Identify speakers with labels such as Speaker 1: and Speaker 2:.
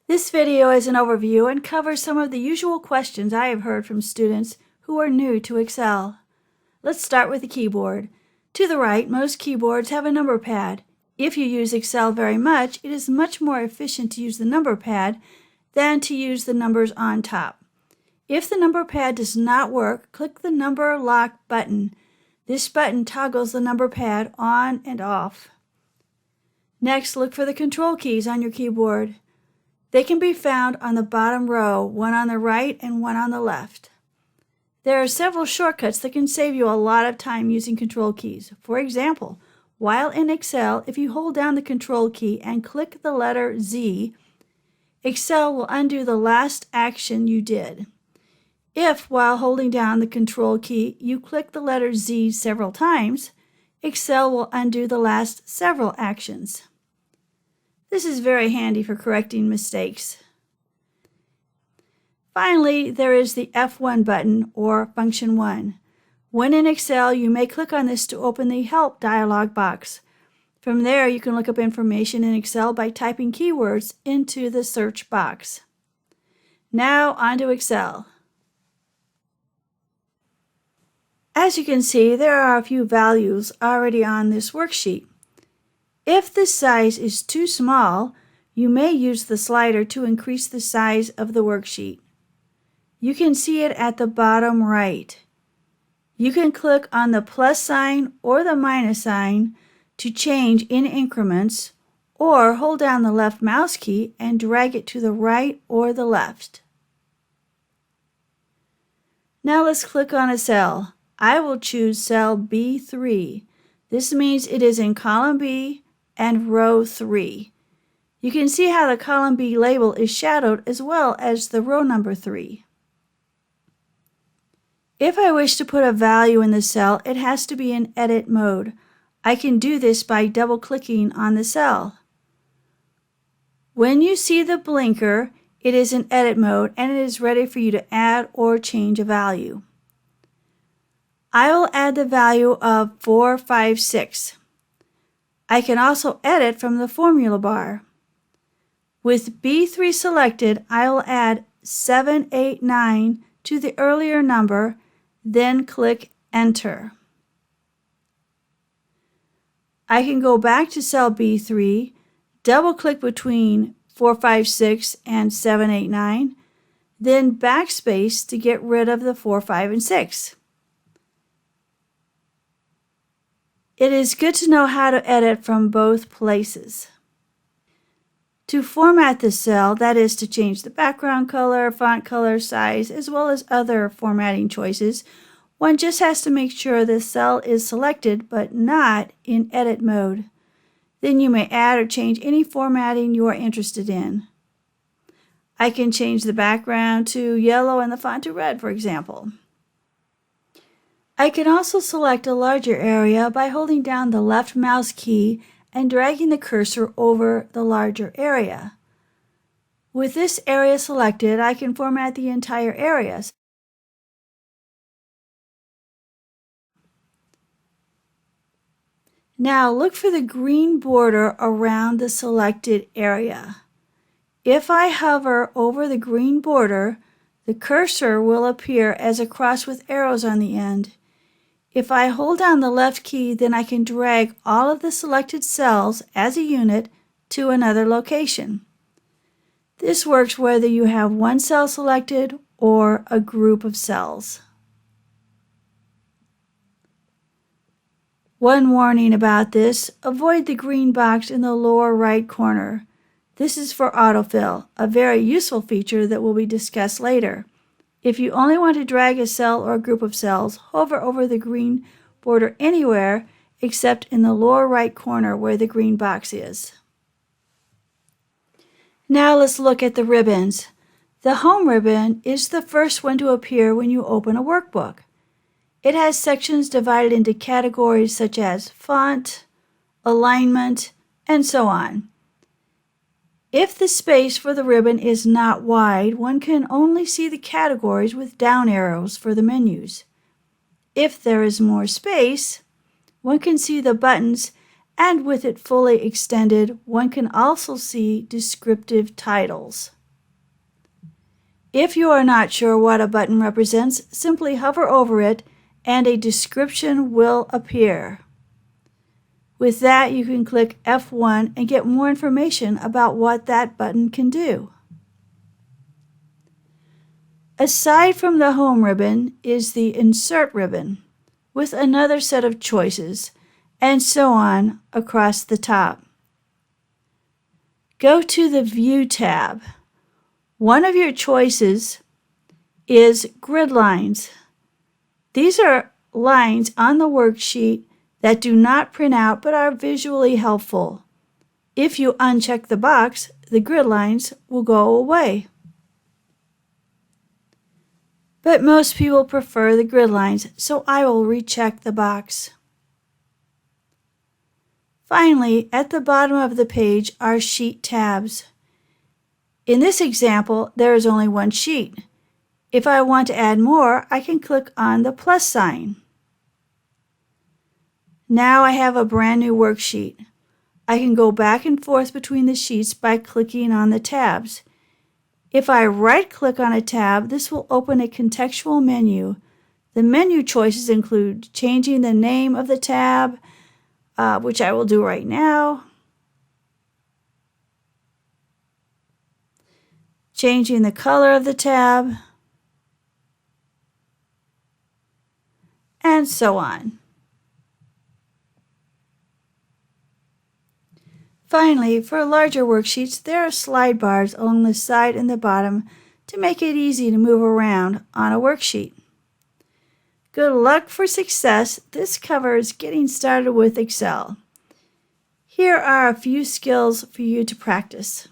Speaker 1: This video is an overview and covers some of the usual questions I have heard from students who are new to Excel. Let's start with the keyboard. To the right, most keyboards have a number pad. If you use Excel very much, it is much more efficient to use the number pad than to use the numbers on top. If the number pad does not work, click the number lock button. This button toggles the number pad on and off. Next, look for the control keys on your keyboard. They can be found on the bottom row, one on the right and one on the left. There are several shortcuts that can save you a lot of time using control keys. For example, while in Excel, if you hold down the control key and click the letter Z, Excel will undo the last action you did. If, while holding down the control key, you click the letter Z several times, Excel will undo the last several actions. This is very handy for correcting mistakes. Finally, there is the F1 button, or Function 1. When in Excel, you may click on this to open the Help dialog box. From there, you can look up information in Excel by typing keywords into the search box. Now, on to Excel. As you can see, there are a few values already on this worksheet. If the size is too small, you may use the slider to increase the size of the worksheet. You can see it at the bottom right. You can click on the plus sign or the minus sign to change in increments, or hold down the left mouse key and drag it to the right or the left. Now let's click on a cell. I will choose cell B3. This means it is in column B and row 3. You can see how the column B label is shadowed as well as the row number 3. If I wish to put a value in the cell, it has to be in edit mode. I can do this by double-clicking on the cell. When you see the blinker, it is in edit mode and it is ready for you to add or change a value. I will add the value of 456. I can also edit from the formula bar. With B3 selected, I will add 789 to the earlier number, then click Enter. I can go back to cell B3, double-click between 456 and 789, then backspace to get rid of the 4, 5, and 6. It is good to know how to edit from both places. To format the cell, that is to change the background color, font color, size, as well as other formatting choices, one just has to make sure the cell is selected but not in edit mode. Then you may add or change any formatting you are interested in. I can change the background to yellow and the font to red, for example. I can also select a larger area by holding down the left mouse key and dragging the cursor over the larger area. With this area selected, I can format the entire area. Now look for the green border around the selected area. If I hover over the green border, the cursor will appear as a cross with arrows on the end. If I hold down the left key, then I can drag all of the selected cells as a unit to another location. This works whether you have one cell selected or a group of cells. One warning about this: avoid the green box in the lower right corner. This is for autofill, a very useful feature that will be discussed later. If you only want to drag a cell or a group of cells, hover over the green border anywhere except in the lower right corner where the green box is. Now let's look at the ribbons. The Home ribbon is the first one to appear when you open a workbook. It has sections divided into categories such as font, alignment, and so on. If the space for the ribbon is not wide, one can only see the categories with down arrows for the menus. If there is more space, one can see the buttons, and with it fully extended, one can also see descriptive titles. If you are not sure what a button represents, simply hover over it and a description will appear. With that, you can click F1 and get more information about what that button can do. Aside from the Home ribbon is the Insert ribbon with another set of choices, and so on across the top. Go to the View tab. One of your choices is grid lines. These are lines on the worksheet that do not print out but are visually helpful. If you uncheck the box, the grid lines will go away. But most people prefer the grid lines, so I will recheck the box. Finally, at the bottom of the page are sheet tabs. In this example, there is only one sheet. If I want to add more, I can click on the plus sign. Now I have a brand new worksheet. I can go back and forth between the sheets by clicking on the tabs. If I right-click on a tab, this will open a contextual menu. The menu choices include changing the name of the tab, which I will do right now, changing the color of the tab, and so on. Finally, for larger worksheets, there are slide bars along the side and the bottom to make it easy to move around on a worksheet. Good luck for success. This covers getting started with Excel. Here are a few skills for you to practice.